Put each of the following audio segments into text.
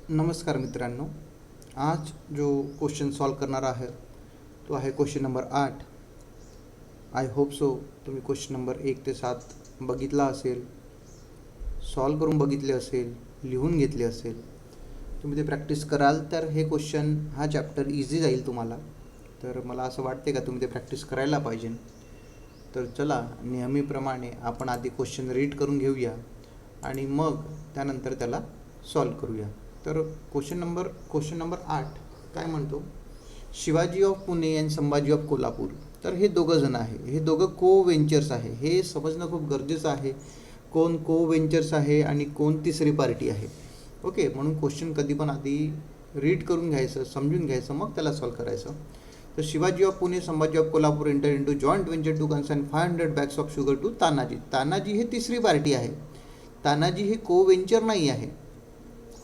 नमस्कार मित्रांनो, आज जो क्वेश्चन सॉल्व करणार आहे तो आहे question number 8. I hope so तुम्ही क्वेश्चन नंबर 1 ते 7 बघितला असेल, सॉल्व करून बघितले असेल, लिहून घेतले असेल. तुम्ही ते प्रॅक्टिस कराल तर हे क्वेश्चन हा चॅप्टर इझी जाईल तुम्हाला. तर मला असं वाटते का तुम्ही ते प्रॅक्टिस करायला पाहिजे. तर चला, नेहमीप्रमाणे आपण आधी क्वेश्चन रीड करून घेऊया आणि मग त्यानंतर त्याला सॉल्व करूया. तर क्वेश्चन नंबर 8 काय म्हणतो, Shivaji of Pune and Sambhaji of Kolhapur. तर हे दोघं जण आहे, हे दोघं को वेंचर्स आहे. हे समजणं खूप गरजेचं आहे, कोण को वेंचर्स आहे आणि कोण तिसरी पार्टी आहे. ओके, म्हणून क्वेश्चन कधी पण आधी रीड करून घ्यायचं, समजून घ्यायचं, मग त्याला सॉल्व करायचं. तर Shivaji of Pune Sambhaji of Kolhapur enter into joint venture to consign 500 bags of sugar to Tanaji. Tanaji हे तिसरी पार्टी आहे. तानाजी हे को वेंचर नाही आहे.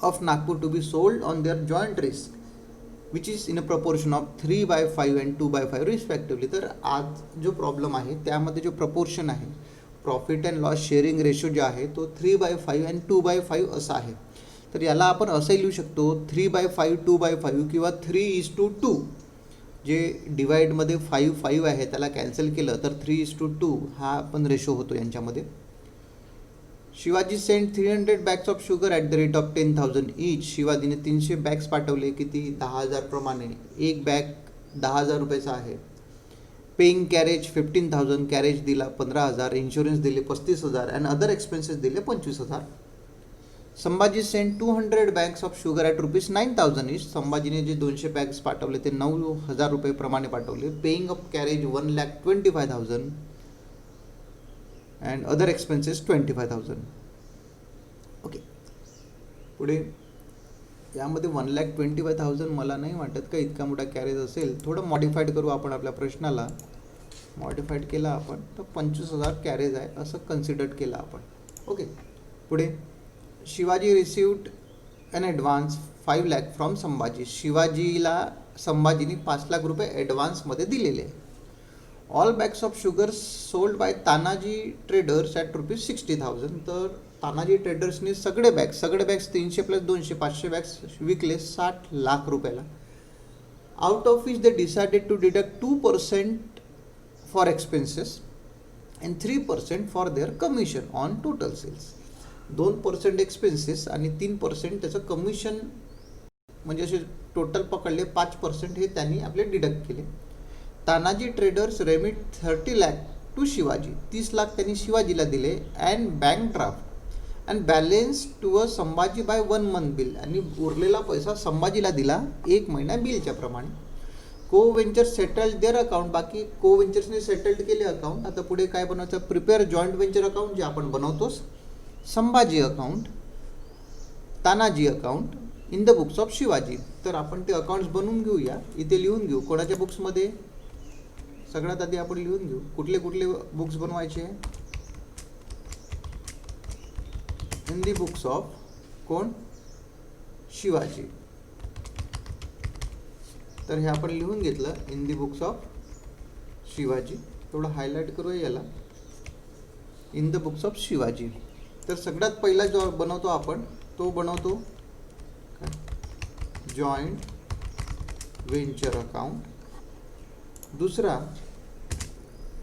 Of Nagpur to be sold on their joint risk which is in a proportion of 3/5 and 2/5 respectively. तर आज जो प्रॉब्लेम आहे त्यामध्ये जो प्रपोर्शन आहे, profit and loss sharing ratio जो आहे तो 3/5 अँड 2/5 असा आहे. तर याला आपण असंही लिहू शकतो 3/5 2/5 किंवा 3:2. जे डिवाईडमध्ये 5 आहे त्याला कॅन्सल केलं तर 3:2 हा पण रेशो होतो यांच्यामध्ये. Shivaji sent 300 bags of sugar at the rate of 10,000 each. शिवाजीने 300 बॅग्स पाठवले, किती 10,000 प्रमाणे. एक बॅग 10,000 रुपयाचा आहे. पेईंग कॅरेज 15,000, कॅरेज दिला 15,000, इन्शुरन्स दिले 35,000 अँड अदर एक्सपेन्सेस दिले 25,000. Sambhaji sent 200 bags of sugar at ₹9,000 each. संभाजीने जे 200 बॅग्स पाठवले ते 9,000 रुपये प्रमाणे पाठवले. Paying of carriage 1,25,000 and other expenses 25,000. Okay, पुढे यामध्ये 1,25,000 मला नाही वाटत का इतका मोठा कॅरेज असेल. थोडं मॉडिफाईड करू आपण आपल्या प्रश्नाला. मॉडिफाईड केला आपण तर 25,000 कॅरेज आहे असं कन्सिडर केलं आपण. ओके, पुढे Shivaji received an advance 5 lakh from Sambhaji. शिवाजीला संभाजीने 5 लाख रुपये ॲडव्हान्समध्ये दिलेले आहे. All bags of sugar sold by Tanaji traders at ₹60,000. तर तानाजी ट्रेडर्सने सगळे बॅग्स 300 + 200 500 बॅग्स विकले 60 लाख रुपयाला. Out of which they decided to deduct 2% for expenses and 3% for their commission on total sales. 2% expenses आणि 3% त्याचं कमिशन, म्हणजे असे टोटल पकडले 5% हे त्यांनी आपले डिडक्ट केले. Tanaji traders remit 30 lakh to Shivaji. 30 lakh त्यांनी शिवाजीला दिले. And bank draft and balance to a Sambhaji by 1 month bill. आणि उरलेला पैसा संभाजीला दिला 1 महिना बिलच्या प्रमाणे. को वेंचर सेटल्ड देअर अकाउंट. बाकी को वेंचर्सने सेटल्ड केले अकाउंट. आता पुढे काय बनवायचं, प्रिपेअर जॉईंट वेंचर अकाउंट जे आपण बनवतोस. Sambhaji account, Tanaji account in the books of Shivaji. तर आपण ते अकाउंट्स बनवून घेऊया. इथे लिहून घेऊ कोणाच्या बुक्समध्ये. सगळ्यात आधी आपण लिहून घेऊ कुठले कुठले बुक्स बनवायचे. इन दी बुक्स ऑफ कोण, शिवाजी. तर हे आपण लिहून घेतलं in the books of Shivaji. थोडं हायलाईट करूया याला, in the books of Shivaji. तर सगळ्यात पहिला जो बनवतो आपण तो बनवतो जॉईंट वेंचर अकाउंट. दुसरा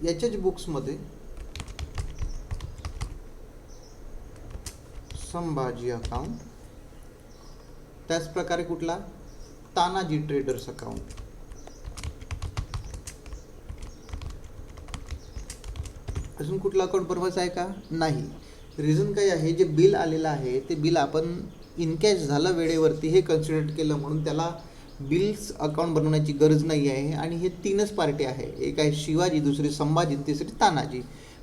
याच्याच बुक्समध्ये संभाजी अकाउंट. त्याच प्रकारे कुठला, तानाजी ट्रेडर्स अकाउंट. अजून कुठला अकाउंट बनवायचं आहे का, नाही. रिझन काय आहे, जे बिल आलेलं आहे ते बिल आपण इनकॅश झालं वेळेवरती हे कन्सिडर केलं म्हणून त्याला बिल्स अकाउंट बनवण्याची गरज नाही आहे. आणि हे 3च पार्टी आहे, एक आहे शिवाजी, दुसरी संभाजी, तिसरी तानाजी.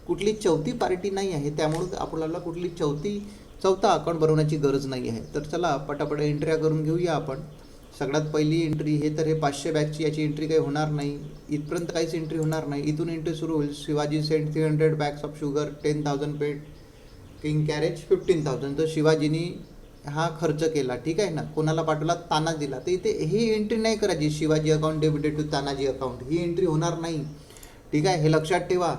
कुठली चौथी पार्टी नाही आहे, त्यामुळे आपल्याला कुठली चौथा अकाउंट बनवण्याची गरज नाही आहे. तर चला पटापट एंट्र्या करून घेऊया आपण. सगळ्यात पहिली एंट्री हे तर हे 500 बॅगची, याची एंट्री काही होणार नाही. इथपर्यंत काहीच एंट्री होणार नाही. इथून एंट्री सुरू होईल. Shivaji sent 300 bags of sugar 10,000 paid. किंग कॅरेज 15,000. तर शिवाजीनी हा खर्च केला, ठीक आहे ना. कोणाला पाठवला, तानाजीला. तर इथे ही एंट्री नाही करायची, Shivaji account debited to Tanaji account, ही एंट्री होणार नाही. ठीक आहे, हे लक्षात ठेवा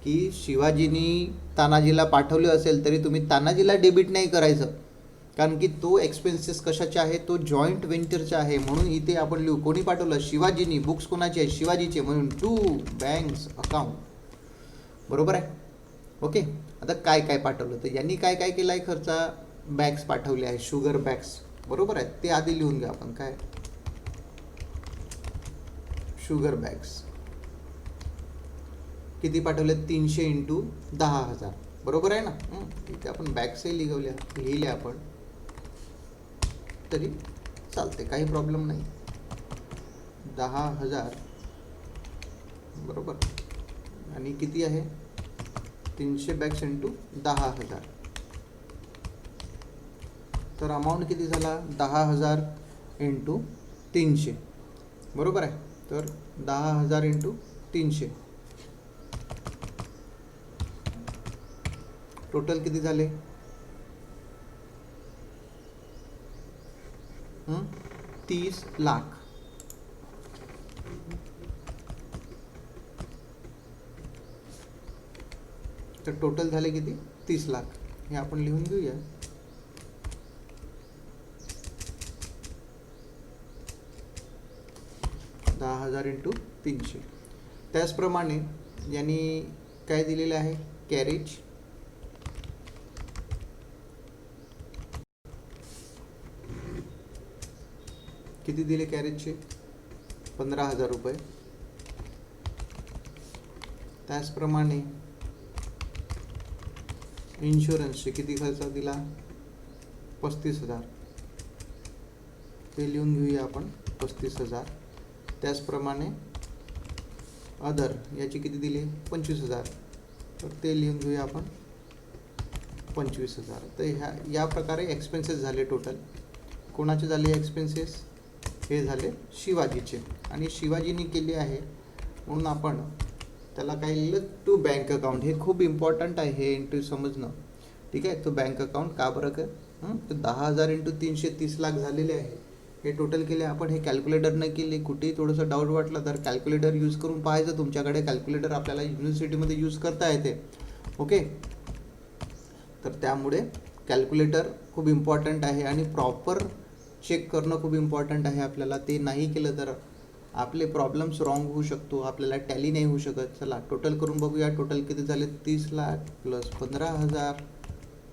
की शिवाजीनी तानाजीला पाठवले असेल तरी तुम्ही तानाजीला डेबिट नाही करायचं. कारण की तो एक्सपेन्सेस कशाचे आहे, तो जॉईंट व्हेंचरचा आहे, म्हणून इथे आपण लिहू. कोणी पाठवलं, शिवाजीनी. बुक्स कोणाचे आहे, शिवाजीचे, म्हणून टू बँक्स अकाउंट. बरोबर आहे. ओके. आता काय काय पाठवलं, तर यांनी काय काय केलं आहे, खर्चा बॅग्स पाठवले आहे, शुगर बॅग्स. बरोबर आहे, ते आधी लिहून घ्या आपण. काय, शुगर बॅग्स किती पाठवले, 300 इंटू 10,000. बरोबर आहे ना. इथे आपण बॅग्सही लिहिले आपण, तरी चालते, काही प्रॉब्लेम नाही. 10,000 बरोबर. आणि किती आहे, 300 बॅग्स इंटू 10,000. तर अमाऊंट किती झाला, 10,000 इंटू 300. बरोबर आहे. तर 10,000 इंटू 300 टोटल किती झाले, 30 लाख. तर टोटल झाले किती, 30 लाख. हे आपण लिहून घेऊया. दहा 10,000 इंटू 300. त्याचप्रमाणे यांनी काय दिलेलं आहे, कॅरेज. किती दिले कॅरेजचे, 15,000 रुपये. त्याचप्रमाणे इन्शुरन्सचे किती खर्च दिला, 35,000. ते लिहून घेऊया आपण, 35,000. त्याचप्रमाणे अदर याचे किती दिले, 25,000. तर ते लिहून घेऊया आपण, 25,000. तर या प्रकारे एक्सपेन्सेस झाले टोटल. कोणाचे झाले एक्सपेन्सेस, हे झाले शिवाजीचे. आणि शिवाजीने केले आहे म्हणून आपण त्याला काय लिहिलं, टू बँक अकाउंट. हे खूप इम्पॉर्टंट आहे, हे एंट्री समजणं. ठीक आहे. तो बँक अकाउंट का बरं कर, तर 10,000 इंटू 300 30 लाख झालेले आहे. हे टोटल केले आपण. हे कॅल्क्युलेटरने केले. कुठेही थोडंसं डाऊट वाटलं तर कॅल्क्युलेटर यूज करून पाहायचं. तुमच्याकडे कॅल्क्युलेटर आपल्याला युनिव्हर्सिटीमध्ये यूज करता येते. ओके. तर त्यामुळे कॅल्क्युलेटर खूप इम्पॉर्टंट आहे आणि प्रॉपर चेक करणं खूप इम्पॉर्टंट आहे आपल्याला. ते नाही केलं तर आपले प्रॉब्लेम्स रॉंग होऊ शकतो, आपल्याला टॅली नाही होऊ शकत. चला टोटल करून बघूया. टोटल किती झाले, 30 लाख प्लस 15,000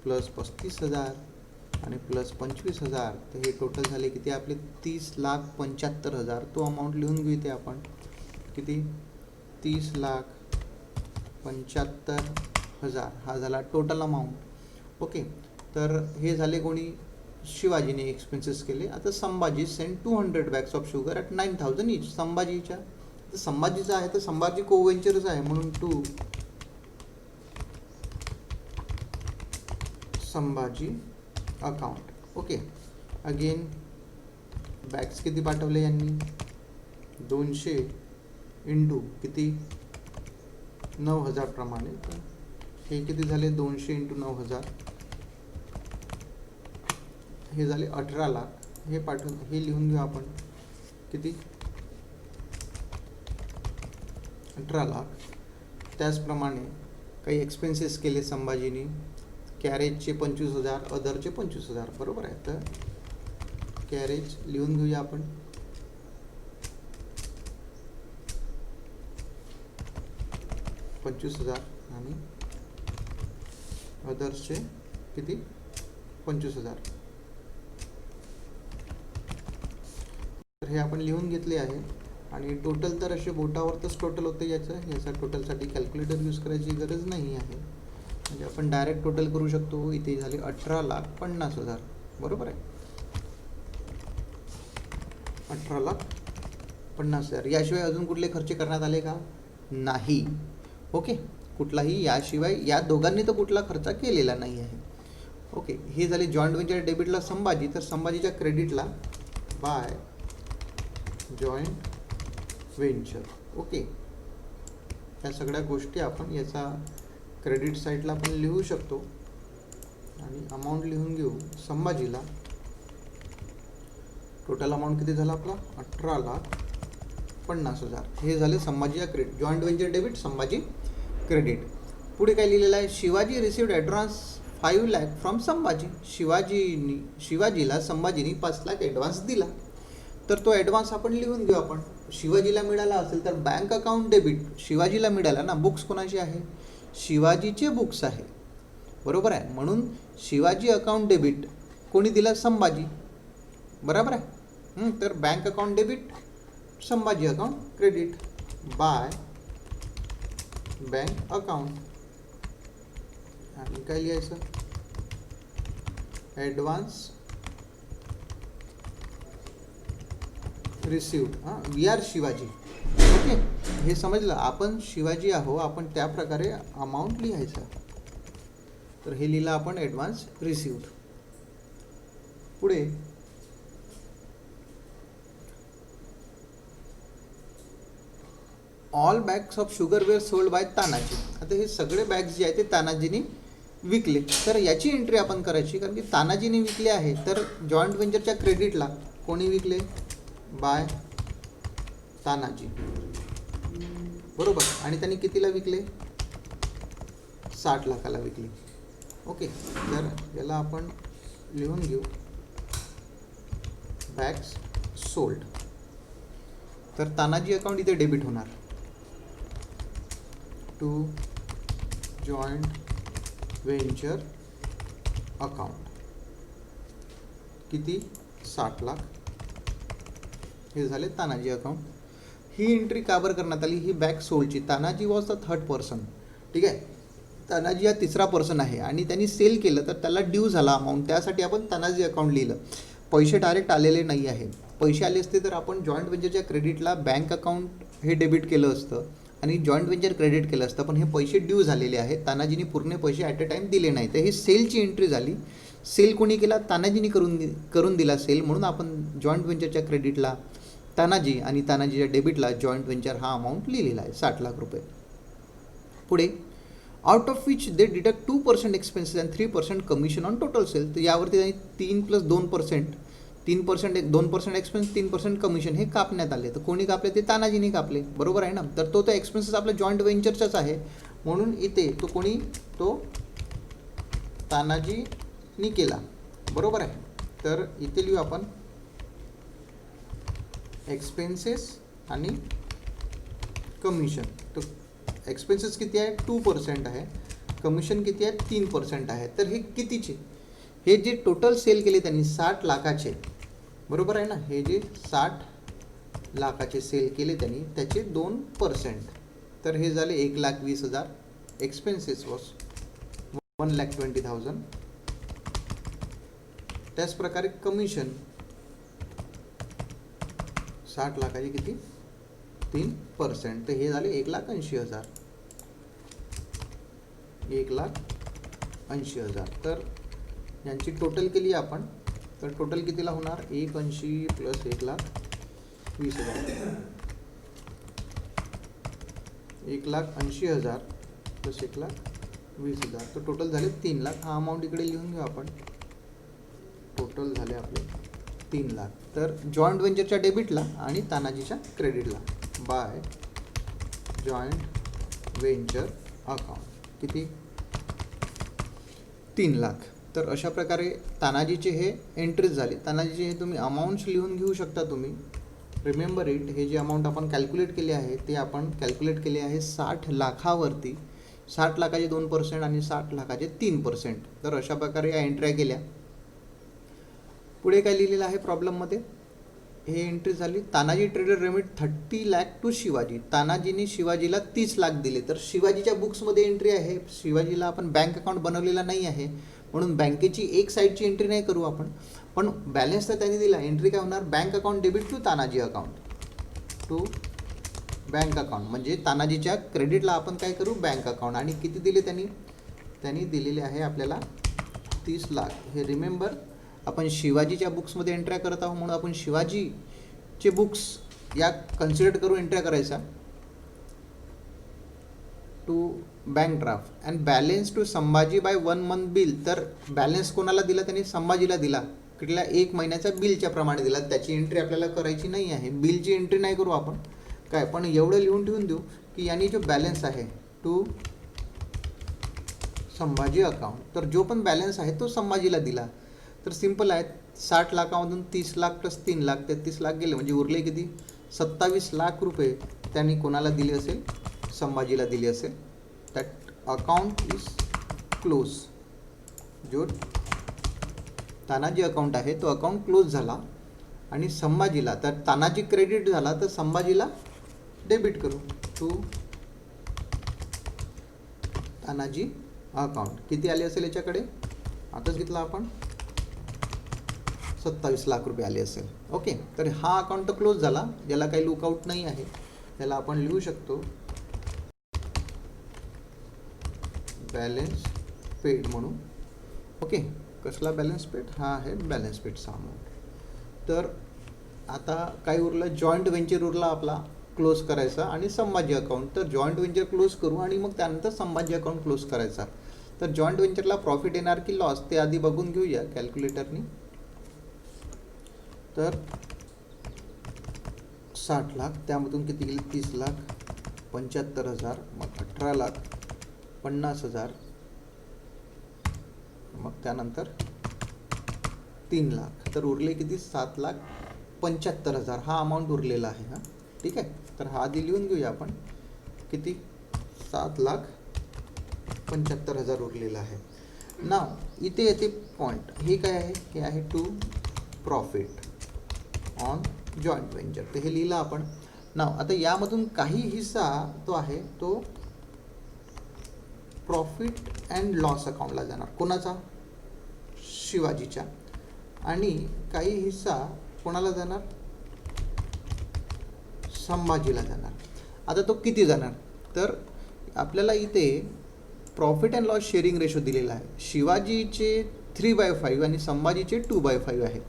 प्लस 35,000 आणि प्लस 25,000. तर हे टोटल झाले किती आपले, 30,75,000. तो अमाऊंट लिहून घेऊ इथे आपण. किती, 30,75,000 हा झाला टोटल अमाऊंट. ओके. तर हे झाले कोणी, शिवाजीने एक्सपेन्सेस केले. आता Sambhaji send 200 bags of sugar at 9,000 each. संभाजीचा आहे तर संभाजी कोव्हेंचरच आहे, म्हणून to Sambhaji account. Okay. Again bags किती पाठवले यांनी, 200 इंटू किती, 9,000 प्रमाणे. तर हे किती झाले, 200 इंटू 9,000. हे झाले 18 लाख. हे पाठवून हे लिहून घेऊ आपण. किती, 18 लाख. त्याचप्रमाणे काही एक्सपेन्सेस केले संभाजीनी. कॅरेजचे 25,000, अदरचे 25,000. बरोबर आहे. तर कॅरेज लिहून घेऊया आपण. $25,000 आणि अदर्सचे किती, 25,000. तर हे आपण लिहून घेतले आहे. आणि टोटल तर असे बोटावरच टोटल होते. याचा टोटलसाठी कॅल्क्युलेटर यूज करायची गरज नाही आहे. म्हणजे आपण डायरेक्ट टोटल करू शकतो. इथे झाले 18,50,000. बरोबर आहे, 18,50,000. याशिवाय अजून कुठले खर्च करण्यात आले का, नाही. ओके. कुठलाही याशिवाय या दोघांनी तर कुठला खर्च केलेला नाही आहे. ओके. हे झाले जॉईंट व्हेंचर डेबिटला संभाजी. तर संभाजीच्या क्रेडिटला बाय जॉईंट व्हेंचर. ओके. या सगळ्या गोष्टी आपण याचा क्रेडिट साईडला आपण लिहू शकतो. आणि अमाऊंट लिहून घेऊ. संभाजीला टोटल अमाऊंट किती झाला आपला, 18,50,000. हे झाले संभाजीच्या credit. Joint venture debit, Sambhaji credit. पुढे काय लिहिलेलं आहे, Shivaji received advance 5 lakh from Sambhaji. शिवाजीला संभाजीनी 5 लाख ॲडव्हान्स दिला. तर तो ॲडव्हान्स आपण लिहून घेऊ. आपण शिवाजीला मिळाला असेल तर बँक अकाउंट डेबिट शिवाजीला मिळाला ना. बुक्स कोणाची आहे? शिवाजीचे बुक्स आहे, बरोबर आहे. म्हणून शिवाजी अकाउंट डेबिट कोणी दिला? संभाजी, बरोबर आहे. तर bank account debit, Sambhaji account credit by bank account. आणि काय लिहायचं? Advance received. We are Shivaji. Okay, हे समजलं. आपण शिवाजी आहो, आपण त्या प्रकारे अमाऊंट लिहायचा. तर हे लिहिलं आपण ॲडव्हान्स रिसिव्ड. पुढे all bags of sugar were sold by Tanaji. आता हे सगळे बॅग्स जे आहेत ते तानाजीने विकले. तर याची एंट्री आपण करायची, कारण की तानाजीने विकले आहे. तर जॉईंट व्हेंचरच्या क्रेडिटला कोणी विकले? बाय तानाजी, बरोबर. आणि त्यांनी कितीला विकले? 60 लाखाला विकले. ओके, तर याला आपण लिहून घेऊ बॅग्स सोल्ड. तर तानाजी अकाउंट इथे डेबिट होणार टू जॉईंट व्हेंचर अकाउंट. किती? 60 लाख. हे झाले तानाजी अकाउंट. ही एंट्री का बरं करण्यात आली? ही बॅग सोल्डची. Tanaji was the third person, ठीक आहे. तानाजी हा तिसरा पर्सन आहे आणि त्यांनी सेल केलं तर त्याला ड्यू झाला अमाऊंट, त्यासाठी आपण तानाजी अकाउंट लिहिलं. पैसे डायरेक्ट आलेले नाही आहे. पैसे आले असते तर आपण जॉईंट व्हेंचरच्या क्रेडिटला बँक अकाउंट हे डेबिट केलं असतं आणि जॉईंट व्हेंचर क्रेडिट केलं असतं. पण हे पैसे ड्यू झालेले आहेत. तानाजीने पूर्ण पैसे ॲट अ टाईम दिले नाही. तर ही सेलची एंट्री झाली. सेल कोणी केला? तानाजीने करून दिला सेल. म्हणून आपण जॉईंट व्हेंचरच्या क्रेडिटला तानाजी आणि तानाजीच्या डेबिटला जॉईंट व्हेंचर हा अमाऊंट लिहिलेला आहे 60 लाख रुपये. पुढे out of which they deduct 2% expenses and 3% commission on total sale. तर यावरती त्यांनी 3 + 2%, 3% 2% एक्सपेन्स, 3% कमिशन हे कापण्यात आले. तर कोणी कापले? ते तानाजीने कापले, बरोबर आहे ना. तर तो एक्सपेन्सेस आपला जॉईंट व्हेंचरचाच आहे. म्हणून इथे तो कोणी? तो तानाजीनी केला, बरोबर आहे. तर इथे लिहू आपण एक्सपेन्सेस आणि कमिशन. तर एक्सपेन्सेस किती आहे? 2% आहे. कमिशन किती आहे? 3% आहे. तर हे कितीचे? हे जे टोटल सेल केले त्यांनी 60 लाखाचे, बरोबर आहे ना. हे जे 60 लाखाचे सेल केले त्यांनी त्याचे 2%. तर हे झाले 1,20,000. Expenses was 1,20,000. त्याचप्रकारे कमिशन 60 लाखाचे किती? 3%. तर हे झाले 1,80,000. 1,80,000. तर यांची टोटल केली आपण तर टोटल कितीला होणार? 1,80,000 + 1,20,000. 1,80,000 + 1,20,000. तर टोटल झाले 3 लाख. हा अमाऊंट इकडे लिहून घेऊ आपण. टोटल झाले आपले 3 लाख. तर जॉईंट व्हेंचरच्या डेबिटला आणि तानाजीच्या क्रेडिटला बाय जॉईंट व्हेंचर अकाउंट किती? 3 लाख. तर अशा प्रकारे तानाजीचे हे एंट्रीज झाले. तानाजीचे हे तुम्ही अमाऊंट्स लिहून घेऊ शकता तुम्ही. Remember it. हे जे अमाऊंट आपण कॅल्क्युलेट केले आहे ते आपण कॅल्क्युलेट केले आहे 60 लाखावरती. 60 लाखाचे 2% आणि 60 लाखाचे 3%. तर अशा प्रकारे या एंट्र्या केल्या. पुढे काय लिहिलेलं आहे प्रॉब्लेममध्ये? हे एंट्री झाली. Tanaji trader remit 30 lakh to Shivaji. तानाजीने शिवाजीला 30 लाख दिले. तर शिवाजीच्या बुक्समध्ये एंट्री आहे. शिवाजीला आपण बँक अकाउंट बनवलेला नाही आहे म्हणून बँकेची एक साईडची एंट्री नाही करू आपण. पण बॅलन्स तर त्यांनी दिला. एंट्री काय होणार? Bank account debit to Tanaji account to bank account. म्हणजे तानाजीच्या क्रेडिटला आपण काय करू? Bank account. आणि किती दिले त्यांनी दिलेले आहे आपल्याला 30 लाख. हे रिमेंबर आपण शिवाजीच्या बुक्समध्ये एंट्र्या करत आहोत म्हणून आपण शिवाजीचे बुक्स या कन्सिडर करून एंट्र्या करायचा. To bank draft and balance to Sambhaji by 1 month bill. तर बॅलेन्स कोणाला दिला? त्यांनी संभाजीला दिला. कुठल्या 1 महिन्याच्या बिलच्या प्रमाणे दिला. त्याची एंट्री आपल्याला करायची नाही आहे. बिलची एंट्री नाही करू आपण काय. पण एवढं लिहून ठेवून देऊ की यांनी जो बॅलन्स आहे टू संभाजी अकाउंट. तर जो पण बॅलन्स आहे तो संभाजीला दिला. तर सिम्पल आहे, 60 लाखामधून 30 लाख प्लस 3 लाख 33 लाख गेले, म्हणजे उरले किती? 27 लाख रुपये त्यांनी कोणाला दिले असेल? संभाजीला दिले असेल. That account is close. जो तानाजी अकाउंट आहे तो अकाउंट क्लोज झाला आणि संभाजीला, तर तानाजी क्रेडिट झाला तर संभाजीला डेबिट करू. टू तानाजी अकाउंट किती आले असेल याच्याकडे? आताच घेतला आपण, 27 लाख रुपये आले असेल. ओके, तर हा अकाउंट तर क्लोज झाला, याला काही लुकआउट नाही आहे. त्याला आपण लिहू शकतो बॅलन्स पेड म्हणून. ओके, कसला बॅलन्स पेड? हा आहे बॅलन्स पेडचा अमाऊंट. तर आता काय उरलं? जॉईंट व्हेंचर उरला आपला क्लोज करायचा आणि संभाजी अकाउंट. तर जॉईंट व्हेंचर क्लोज करू आणि मग त्यानंतर संभाजी अकाउंट क्लोज करायचा. तर जॉईंट व्हेंचरला प्रॉफिट येणार की लॉस ते आधी बघून घेऊया कॅल्क्युलेटरनी. तर 60 लाख, त्यामधून किती गेले? 30 लाख, 75,000, मग 18 लाख 50,000, मग त्यानंतर 3 लाख. तर उरले किती? 7,75,000 हा अमाऊंट उरलेला आहे. हा ठीक आहे. तर हा आधी लिहून घेऊया आपण. किती? 7,75,000 उरलेला आहे. नाव इथे येते पॉईंट. हे काय आहे? हे आहे to profit on joint venture. तर हे लिहिलं आपण. नाव आता यामधून काही हिस्सा तो आहे तो प्रॉफिट अँड लॉस अकाउंटला जाणार. कोणाचा? शिवाजीच्या. आणि काही हिस्सा कोणाला जाणार? संभाजीला जाणार. आता तो किती जाणार? तर आपल्याला इथे profit and loss sharing ratio दिलेला आहे. शिवाजीचे 3/5 आणि संभाजीचे 2/5 आहे.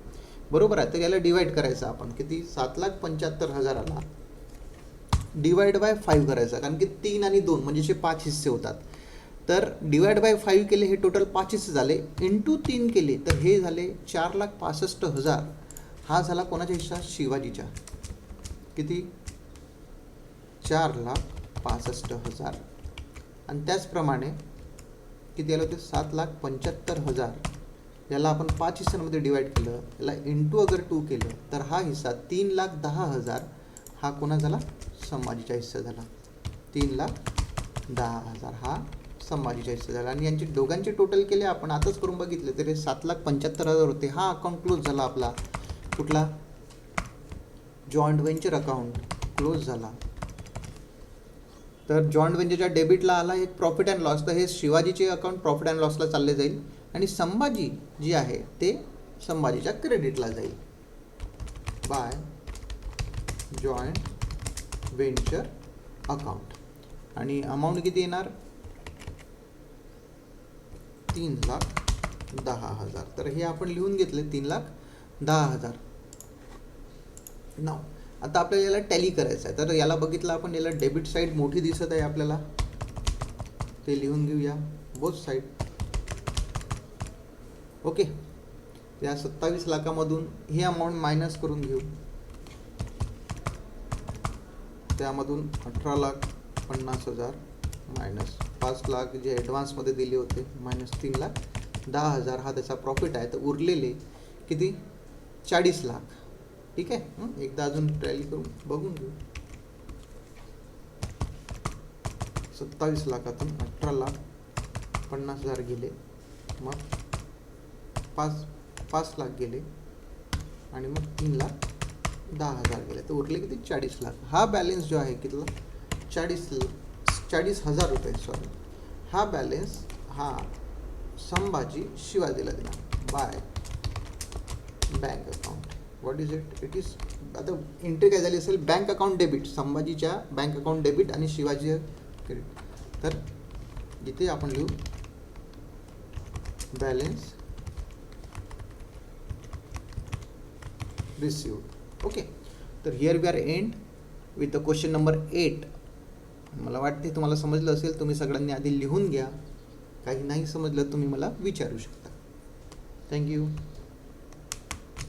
बरोबर आहे. तर याला डिवाईड करायचं आपण. किती? 7,75,000 डिवाइड बाय 5 करायचा, कारण की 3 आणि 2 म्हणजे 5 हिस्से होतात. तर डिवाइड बाय 5 केले, हे टोटल 5 हिस्से झाले. इंटू 3 केले तर हे झाले 4,65,000. हा झाला कोणाचा हिस्सा? शिवाजीचा. किती? 4,65,000. आणि त्याचप्रमाणे किती आलं होते? 7,75,000. याला आपण 5 हिस्सांमध्ये डिवाईड केलं, याला इंटू अगर 2 केलं तर हा हिस्सा 3,10,000 हा कोणा झाला? संभाजीचा हिस्सा झाला. 3,10,000 हा संभाजीचा हिस्सा झाला. आणि यांचे दोघांचे टोटल केले आपण, आताच करून बघितले तर 7,75,000 होते. हा अकाउंट क्लोज झाला आपला. कुठला? जॉईंट व्हेंचर अकाउंट क्लोज झाला. तर जॉईंट व्हेंचरच्या डेबिटला आला एक प्रॉफिट अँड लॉस. तर हे शिवाजीचे अकाउंट प्रॉफिट अँड लॉसला चालले जाईल आणि संभाजी जी आहे ते संभाजीच्या क्रेडिटला जाईल बाय जॉईंट व्हेंचर अकाउंट. आणि अमाऊंट किती येणार? 3,10,000. तर हे आपण लिहून घेतले 3,10,000. नाव आता आपल्याला याला टॅली करायचं आहे. तर याला बघितलं आपण, याला डेबिट साईड मोठी दिसत आहे आपल्याला, ते लिहून घेऊया बोथ साईड. ओके, या 27 लाखामधून हे अमाऊंट मायनस करून घेऊ. त्यामधून 18,50,000 मायनस 5 लाख जे ॲडव्हान्समध्ये दिले होते मायनस 3,10,000 हा त्याचा प्रॉफिट आहे. तर उरलेले किती? 40 लाख. ठीक आहे. एकदा अजून टॅली करून बघून घेऊ. 27 लाखातून 18,50,000 गेले, मग 5 लाख गेले आणि मग 3,10,000 गेले. तर उरले किती? 40 लाख. हा बॅलेन्स जो आहे कितला? 40,000 रुपये. सॉरी, हा बॅलेन्स हा संभाजी शिवाजीला दिला by bank account. What is it? It is, आता एंट्री काय झाली असेल? Bank account debit. संभाजीच्या बँक अकाउंट डेबिट आणि शिवाजी क्रेडिट. तर इथे आपण लिहू बॅलेन्स रिसिव्ड. ओके, तर here we are end with the question number 8. मला वाटते तुम्हाला समजलं असेल. तुम्ही सगळ्यांनी आधी लिहून घ्या. काही नाही समजलं तुम्ही मला विचारू शकता. थँक्यू.